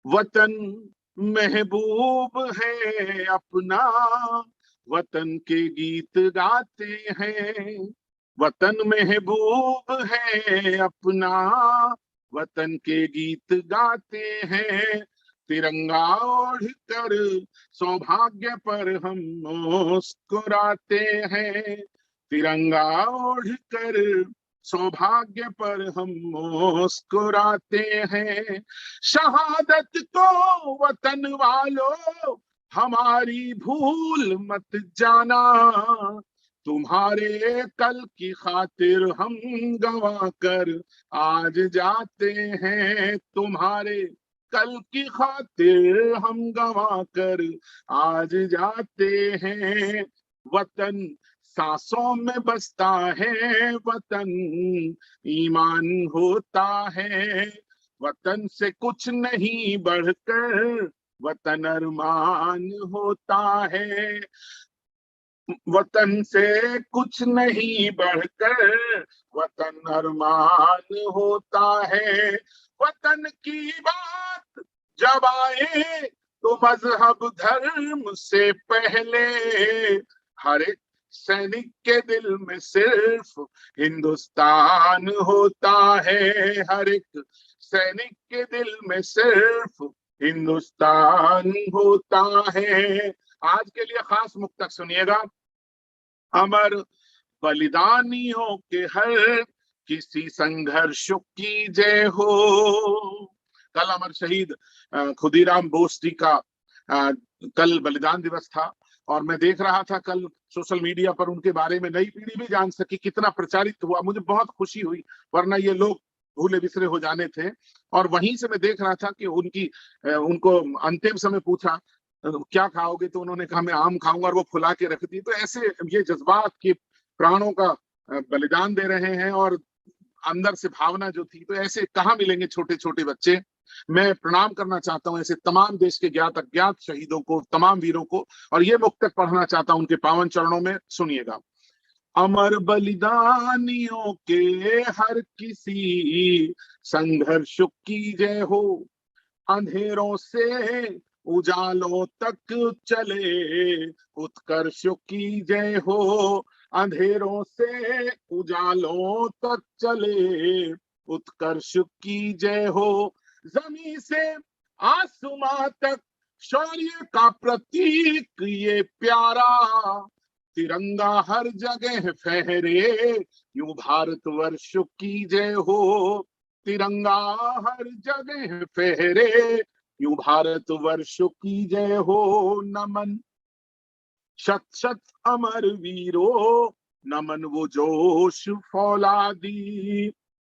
वतन महबूब है अपना, वतन के गीत गाते हैं। वतन महबूब है अपना, वतन के गीत गाते हैं। तिरंगा ओढ़ कर सौभाग्य पर हम मुस्कुराते हैं। तिरंगा ओढ़ कर सौभाग्य पर हम मुस्कुराते हैं। शहादत को वतन वालों हमारी भूल मत जाना, तुम्हारे कल की खातिर हम गवा कर आज जाते हैं। तुम्हारे कल की खातिर हम गवा कर आज जाते हैं। वतन सांसों में बसता है, वतन ईमान होता है। वतन से कुछ नहीं बढ़कर वतन अरमान होता है। वतन से कुछ नहीं बढ़कर वतन अरमान होता है। वतन की बात जब आए तो मजहब धर्म से पहले हर एक सैनिक के दिल में सिर्फ हिंदुस्तान होता है। हर एक सैनिक के दिल में सिर्फ हिंदुस्तान होता है। आज के लिए खास मुक्तक सुनिएगा। अमर बलिदानियों के हर किसी संघर्ष की जय हो। कल अमर शहीद खुदीराम बोस जी का कल बलिदान दिवस था और मैं देख रहा था कल सोशल मीडिया पर उनके बारे में नई पीढ़ी भी जान सकी, कितना प्रचारित हुआ। मुझे बहुत खुशी हुई, वरना ये लोग भूले बिसरे हो जाने थे। और वहीं से मैं देख रहा था कि उनको अंतिम समय पूछा क्या खाओगे, तो उन्होंने कहा मैं आम खाऊंगा, और वो फुला के रख दी। तो ऐसे ये जज्बात के प्राणों का बलिदान दे रहे हैं और अंदर से भावना जो थी, तो ऐसे कहाँ मिलेंगे छोटे छोटे बच्चे। मैं प्रणाम करना चाहता हूं ऐसे तमाम देश के ज्ञात अज्ञात शहीदों को, तमाम वीरों को, और ये मुक्तक पढ़ना चाहता हूं उनके पावन चरणों में। सुनिएगा। अमर बलिदानियों के हर किसी संघर्ष की जय हो। अंधेरों से उजालों तक चले उत्कर्ष की जय हो। अंधेरों से उजालों तक चले उत्कर्ष की जय हो। जमीन से आसमां तक शौर्य का प्रतीक ये प्यारा, तिरंगा हर जगह फहरे यूं भारतवर्ष की जय हो। तिरंगा हर जगह फहरे यूं भारतवर्ष की जय हो। नमन शत शत अमर वीरों, नमन वो जोश फौलादी,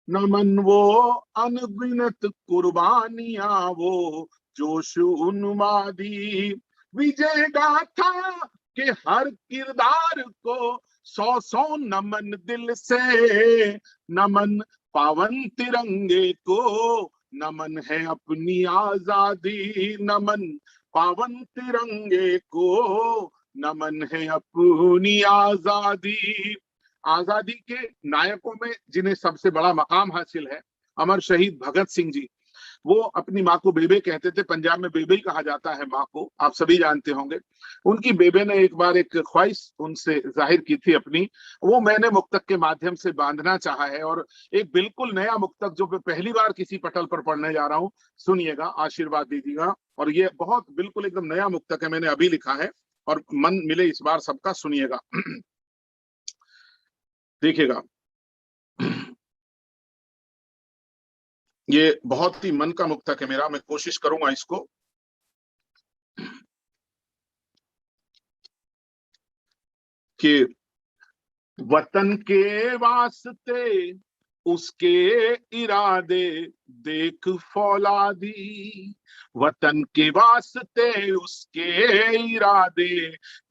नमन वो अनगिनत कुर्बानियां, वो जोश उन्मादी। विजय गाथा के हर किरदार को सौ सौ नमन दिल से। नमन पावन तिरंगे को, नमन है अपनी आजादी। नमन पावन तिरंगे को, नमन है अपनी आजादी। आजादी के नायकों में जिन्हें सबसे बड़ा मकाम हासिल है, अमर शहीद भगत सिंह जी। वो अपनी माँ को बेबे कहते थे, पंजाब में बेबे ही कहा जाता है माँ को, आप सभी जानते होंगे। उनकी बेबे ने एक बार एक ख्वाहिश उनसे जाहिर की थी अपनी, वो मैंने मुक्तक के माध्यम से बांधना चाहा है। और एक बिल्कुल नया मुक्तक जो मैं पहली बार किसी पटल पर पढ़ने जा रहा हूँ, सुनिएगा, आशीर्वाद दीजिएगा। और ये बहुत बिल्कुल एकदम नया मुक्तक है, मैंने अभी लिखा है और मन मिले इस बार सबका, सुनिएगा। देखिएगा, ये बहुत ही मन का मुक्तक है मेरा, मैं कोशिश करूंगा इसको। कि वतन के वास्ते उसके इरादे देख फौलादी, वतन के वास्ते उसके इरादे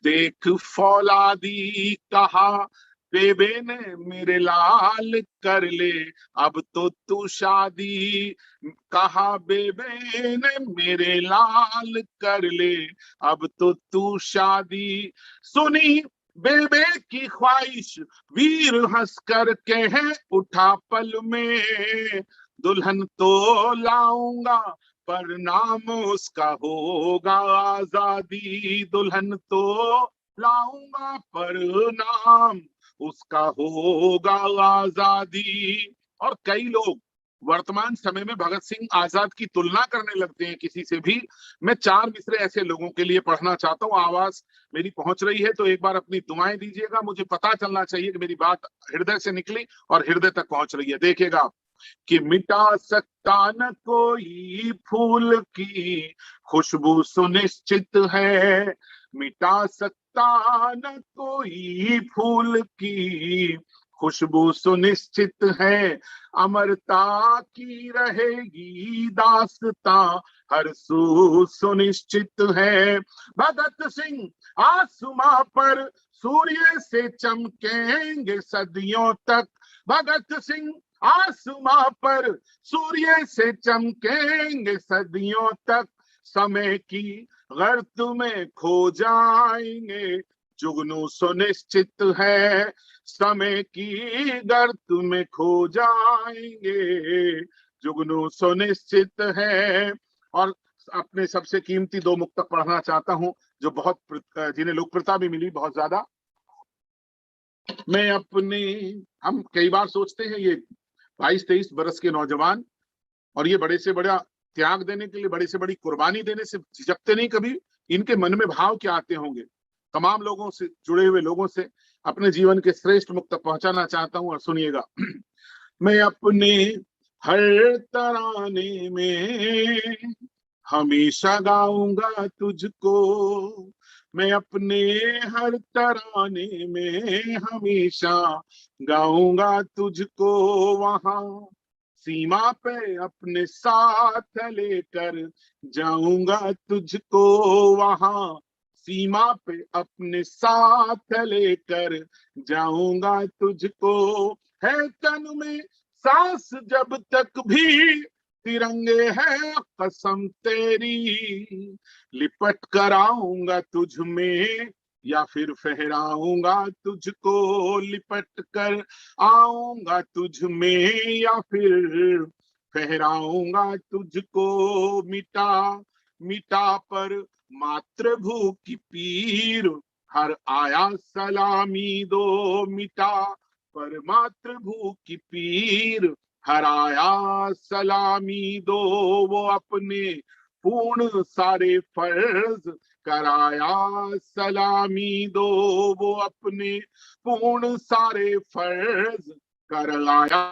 देख फौलादी। कहा बेबे ने मेरे लाल कर ले अब तो तू शादी, कहा बेबे ने मेरे लाल कर ले अब तो तू शादी। सुनी बेबे की ख्वाहिश वीर हंस कर कहे उठा पल में, दुल्हन तो लाऊंगा पर नाम उसका होगा आजादी, दुल्हन तो लाऊंगा पर नाम उसका होगा आजादी। और कई लोग वर्तमान समय में भगत सिंह आजाद की तुलना करने लगते हैं किसी से भी। मैं चार मिसरे ऐसे लोगों के लिए पढ़ना चाहता हूँ। आवाज मेरी पहुंच रही है तो एक बार अपनी दुआएं दीजिएगा, मुझे पता चलना चाहिए कि मेरी बात हृदय से निकली और हृदय तक पहुंच रही है। देखिएगा कि मिटा सकता न कोई फूल की खुशबू सुनिश्चित है, मिटा सकता न कोई फूल की खुशबू सुनिश्चित है, अमरता की रहेगी दास्ता हर सू सुनिश्चित है। भगत सिंह आसमां पर सूर्य से चमकेंगे सदियों तक, भगत सिंह आसमां पर सूर्य से चमकेंगे सदियों तक, समय की गर्त में खो जाएंगे जुगनू सुनिश्चित है, समय की गर्त में खो जाएंगे जुगनू सुनिश्चित है। और अपने सबसे कीमती दो मुक्तक पढ़ना चाहता हूं जो बहुत जिन्हें लोकप्रियता भी मिली बहुत ज्यादा। मैं अपने, हम कई बार सोचते हैं ये 22-23 बरस के नौजवान और ये बड़े से बड़ा त्याग देने के लिए, बड़े से बड़ी कुर्बानी देने से झिझकते नहीं कभी। इनके मन में भाव क्या आते होंगे। तमाम लोगों से जुड़े हुए लोगों से अपने जीवन के श्रेष्ठ मुक्त तक पहुंचाना चाहता हूं और सुनिएगा। मैं अपने हर तराने में हमेशा गाऊंगा तुझको, मैं अपने हर तराने में हमेशा गाऊंगा तुझको, वहां सीमा पे अपने साथ लेकर जाऊंगा तुझको, वहां सीमा पे अपने साथ लेकर जाऊंगा तुझको, है तन में सांस जब तक भी तिरंगे है कसम तेरी, लिपट कर आऊंगा तुझ में या फिर फहराऊंगा तुझको, लिपट कर आऊंगा तुझ में या फिर फहराऊंगा तुझको, मिटा मिटा पर मातृभू की पीर हर आया सलामी दो, मिटा पर मातृभू की पीर हर आया सलामी दो, वो अपने पूर्ण सारे फर्ज कराया सलामी दो, वो अपने पूर्ण सारे फर्ज कराया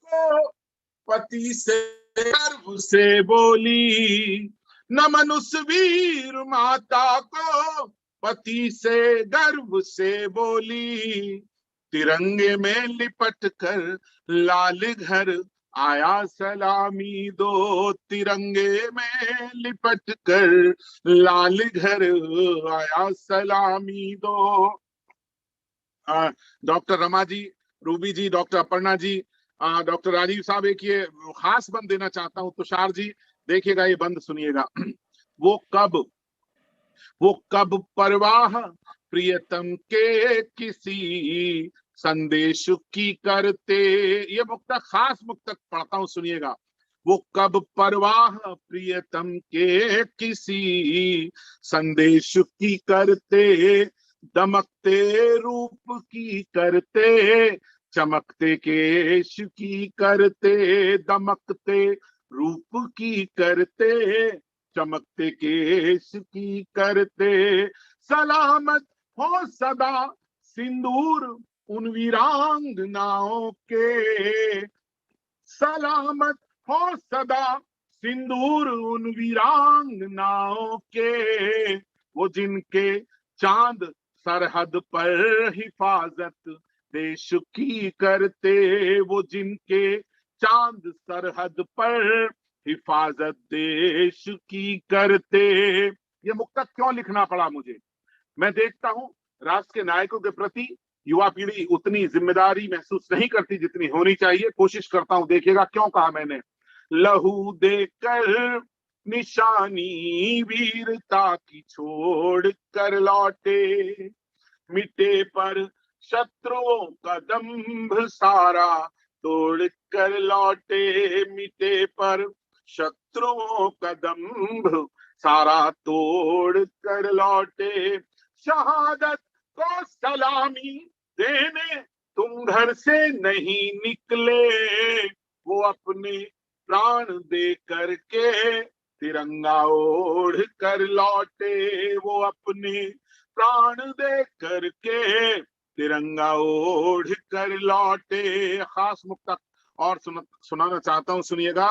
को पति से गर्व से बोली, नमन उस वीर माता को पति से गर्व से बोली, तिरंगे में लिपट कर लाल घर आया सलामी दो, तिरंगे में लिपट कर लाल घर आया सलामी दो। डॉक्टर रमा जी, रूबी जी, डॉक्टर अपर्णा जी, डॉक्टर राजीव साहब, एक ये खास बंद देना चाहता हूं। तुषार जी देखिएगा, ये बंद सुनिएगा। वो कब वो कब परवाह प्रियतम के किसी संदेश की करते, ये मुक्तक खास मुक्तक पढ़ता हूं, सुनिएगा। वो कब परवाह प्रियतम के किसी संदेश की करते, दमकते रूप की करते, चमकते केश की करते, दमकते रूप की करते, चमकते केश की करते, सलामत हो सदा सिंदूर उन वीरांगनाओं के, सलामत हो सदा सिंदूर उन वीरांगनाओं के, वो जिनके चांद सरहद पर हिफाजत देश की करते, वो जिनके चांद सरहद पर हिफाजत देश की करते। ये मुक्तक क्यों लिखना पड़ा मुझे? मैं देखता हूं राष्ट्र के नायकों के प्रति युवा पीढ़ी उतनी जिम्मेदारी महसूस नहीं करती जितनी होनी चाहिए। कोशिश करता हूं, देखिएगा क्यों कहा मैंने। लहू देकर निशानी वीरता की छोड़ कर लौटे, मिटे पर शत्रुओं का दंभ सारा तोड़ कर लौटे, मिटे पर शत्रुओं का दंभ सारा तोड़ कर लौटे। शहादत को सलामी देने तुम घर से नहीं निकले, वो अपने प्राण दे करके तिरंगा ओढ़ कर लौटे, वो अपने प्राण दे करके तिरंगा ओढ़ कर लौटे। खास मुक्तक और सुनाना चाहता हूं, सुनिएगा।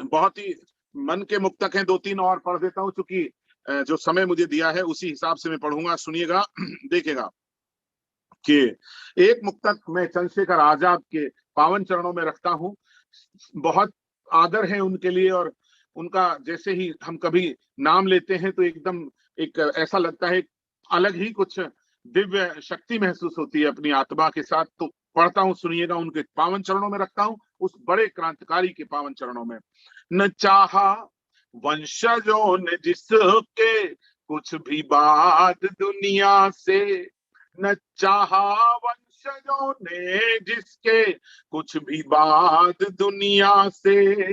बहुत ही मन के मुक्तक हैं, 2-3 और पढ़ देता हूं, चूंकि जो समय मुझे दिया है उसी हिसाब से मैं पढ़ूंगा। सुनिएगा, देखिएगा कि एक मुक्तक मैं चंद्रशेखर आजाद के पावन चरणों में रखता हूं। बहुत आदर है उनके लिए, और उनका जैसे ही हम कभी नाम लेते हैं तो एकदम एक ऐसा लगता है, अलग ही कुछ दिव्य शक्ति महसूस होती है अपनी आत्मा के साथ। तो पढ़ता हूं, सुनिएगा, उनके पावन चरणों में रखता हूं, उस बड़े क्रांतिकारी के पावन चरणों में। न चाहा वंशजों ने जिसके कुछ भी बात दुनिया से, न चाहा वंशजों ने जिसके कुछ भी बात दुनिया से,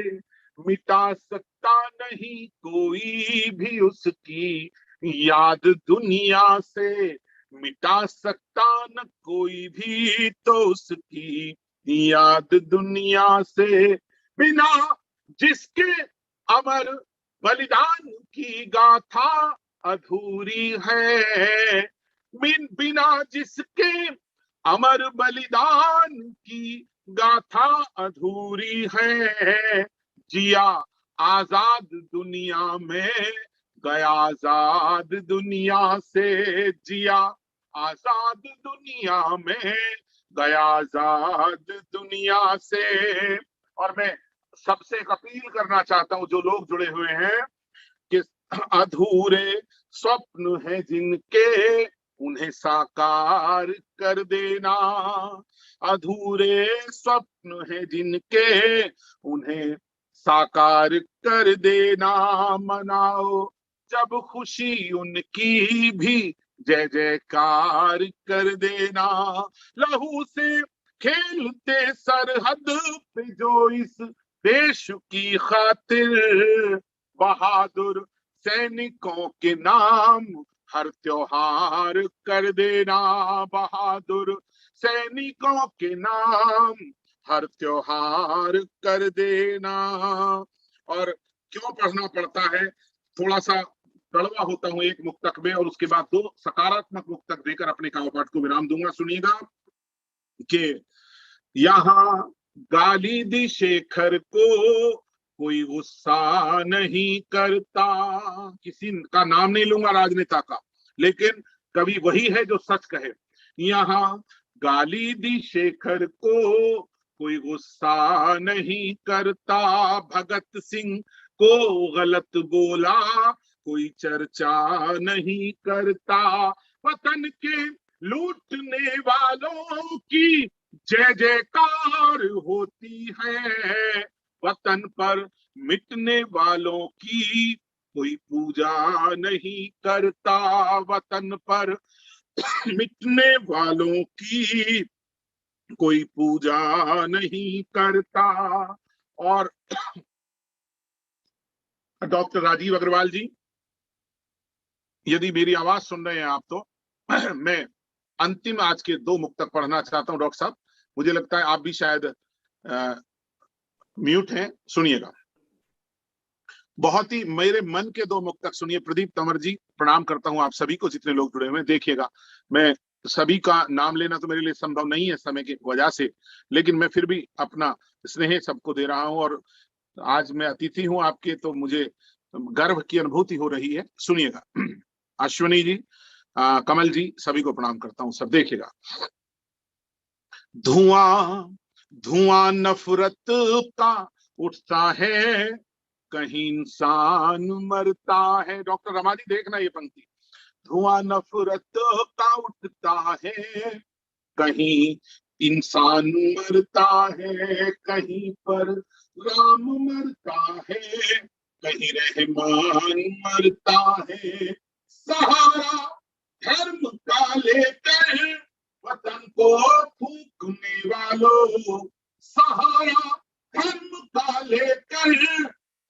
मिटा सकता नहीं कोई भी उसकी याद दुनिया से, मिटा सकता न कोई भी तो उसकी याद दुनिया से। बिना जिसके अमर बलिदान की गाथा अधूरी है, बिना जिसके अमर बलिदान की गाथा अधूरी है। जिया आजाद दुनिया में, गया आजाद दुनिया से, जिया आजाद दुनिया में, गया आजाद दुनिया से। और मैं सबसे अपील करना चाहता हूं, जो लोग जुड़े हुए हैं, कि अधूरे स्वप्न हैं जिनके उन्हें साकार कर देना, अधूरे स्वप्न हैं जिनके उन्हें साकार कर देना। मनाओ जब खुशी उनकी भी जय जयकार कर देना। लहू से खेलते सरहद पे जो इस देश की खातिर, बहादुर सैनिकों के नाम हर त्योहार कर देना, बहादुर सैनिकों के नाम हर त्योहार कर देना। और क्यों पढ़ना पड़ता है, थोड़ा सा कड़वा होता हूं एक मुक्तक में, और उसके बाद 2 सकारात्मक मुक्तक देकर अपने काव्यपाठ को विराम दूंगा। सुनिएगा कि यहाँ गाली दी शेखर को कोई गुस्सा नहीं करता, किसी का नाम नहीं लूंगा राजनेता का, लेकिन कवि वही है जो सच कहे। यहाँ गाली दी शेखर को कोई गुस्सा नहीं करता, भगत सिंह को गलत बोला कोई चर्चा नहीं करता, वतन के लूटने वालों की जय जयकार होती है, वतन पर मिटने वालों की कोई पूजा नहीं करता, वतन पर मिटने वालों की कोई पूजा नहीं करता। और डॉक्टर राजीव अग्रवाल जी, यदि मेरी आवाज सुन रहे हैं आप तो मैं अंतिम आज के 2 मुक्तक पढ़ना चाहता हूं। डॉक्टर साहब, मुझे लगता है आप भी शायद म्यूट हैं, सुनिएगा। बहुत ही मेरे मन के 2 मुक्तक सुनिए। प्रदीप तंवर जी, प्रणाम करता हूं आप सभी को जितने लोग जुड़े हुए हैं। देखिएगा, मैं सभी का नाम लेना तो मेरे लिए संभव नहीं है समय की वजह से, लेकिन मैं फिर भी अपना स्नेह सबको दे रहा हूं, और आज मैं अतिथि हूं आपके, तो मुझे गर्व की अनुभूति हो रही है। सुनिएगा। अश्विनी जी, कमल जी, सभी को प्रणाम करता हूं। सब देखिएगा। धुआं धुआं नफरत का उठता है, कहीं इंसान मरता है। डॉक्टर रमानी, देखना ये पंक्ति। धुआं नफरत का उठता है, कहीं इंसान मरता है, कहीं पर राम मरता है, कहीं रहमान मरता है। सहारा धर्म का लेकर वतन को फूकने वालों, सहारा धर्म का लेकर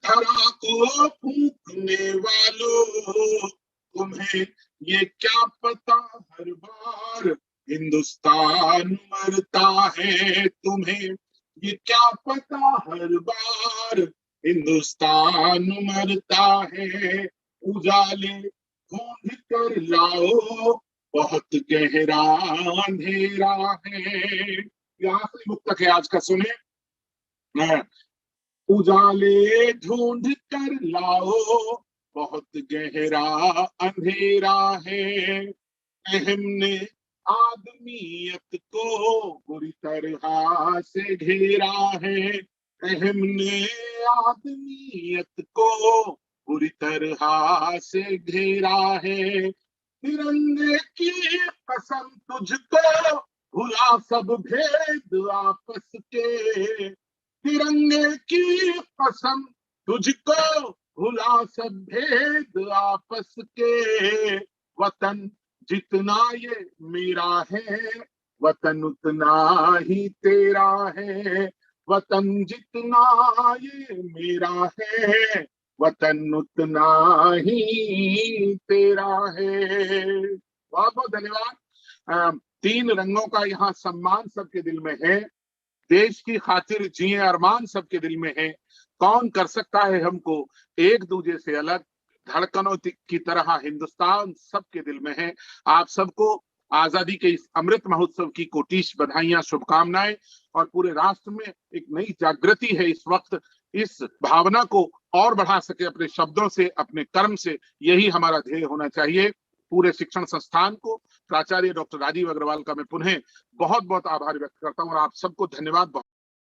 धरा को फूकने वालों, तुम्हें ये क्या पता हर बार हिंदुस्तान मरता है, तुम्हें ये क्या पता हर बार हिंदुस्तान मरता है। उजाले ढूंढ कर लाओ, बहुत गहरा अंधेरा है। यहाँ से मुक्तक है आज का, सुने। उजाले ढूंढ कर लाओ, बहुत गहरा अंधेरा है। अहम ने आदमियत को बुरी तरह से घेरा है, अहम ने आदमियत को बुरी तरह से घेरा है। तिरंगे की कसम तुझको भुला सब भेद आपस के, तिरंगे की कसम तुझको भुला सब भेद आपस के। वतन जितना ये मेरा है, वतन उतना ही तेरा है, वतन जितना ये मेरा है, वतन उतना ही तेरा है। बहुत बहुत धन्यवाद। तीन रंगों का यहाँ सम्मान सबके दिल में है, देश की खातिर जिए अरमान सबके दिल में है। कौन कर सकता है हमको एक दूसरे से अलग, धड़कनों की तरह हिंदुस्तान सबके दिल में है। आप सबको आजादी के इस अमृत महोत्सव की कोटिश बधाइयां, शुभकामनाएं। और पूरे राष्ट्र में एक नई जागृति है इस वक्त, इस भावना को और बढ़ा सके अपने शब्दों से, अपने कर्म से, यही हमारा ध्येय होना चाहिए। पूरे शिक्षण संस्थान को, प्राचार्य डॉक्टर राजीव अग्रवाल का मैं पुनः बहुत बहुत आभार व्यक्त करता हूँ और आप सबको धन्यवाद।